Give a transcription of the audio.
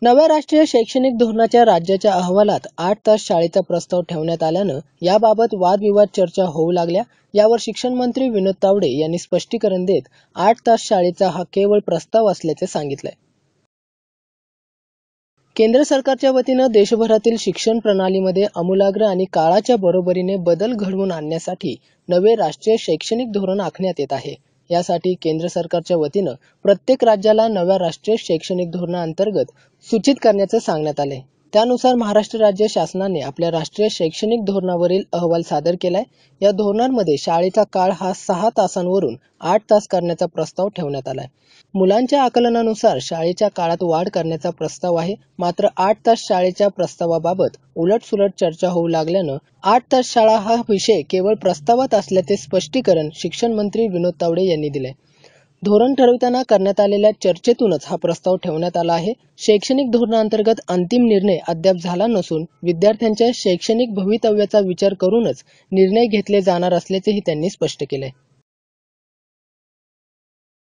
नव्या राष्ट्रीय शैक्षणिक धोरणाच्या राज्याच्या अहवालात 8 तास शाळेचा प्रस्ताव ठेवण्यात आल्यानं याबाबत वादविवाद चर्चा होऊ लागल्या. यावर शिक्षण मंत्री विनोद तावडे यांनी स्पष्टीकरण देत 8 तास शाळेचा हा केवळ प्रस्ताव असल्याचे सांगितलंय. केंद्र सरकारच्या वतीनं देशभरातील शिक्षण प्रणालीमध्ये आमूलाग्र आणि काळाच्या बरोबरीने बदल घडवून आणण्यासाठी नवे राष्ट्रीय शैक्षणिक धोरण आखण्यात येत आहे. यासाठी केंद्र सरकारच्या वतीनं प्रत्येक राज्याला नव्या राष्ट्रीय शैक्षणिक धोरणाअंतर्गत सूचित करण्याचं सांगण्यात आलंय. त्यानुसार महाराष्ट्र राज्य शासनाने आपल्या राष्ट्रीय शैक्षणिक धोरणावरील अहवाल सादर केलाय. या धोरणांमध्ये शाळेचा काळ हा 6 तासांवरून 8 तास करण्याचा प्रस्ताव ठेवण्यात आलाय. मुलांच्या आकलनानुसार शाळेच्या काळात वाढ करण्याचा प्रस्ताव आहे. मात्र 8 तास शाळेच्या प्रस्तावाबाबत उलटसुलट चर्चा होऊ लागल्यानं 8 तास शाळा हा विषय केवळ प्रस्तावात असल्याचे स्पष्टीकरण शिक्षण मंत्री विनोद तावडे यांनी दिले. धोरण ठरवताना करण्यात आलेल्या चर्चेतूनच हा प्रस्ताव ठेवण्यात आला आहे. शैक्षणिक धोरणाअंतर्गत अंतिम निर्णय अद्याप झाला नसून विद्यार्थ्यांच्या शैक्षणिक भवितव्याचा विचार करूनच निर्णय घेतले जाणार असल्याचेही त्यांनी स्पष्ट केले.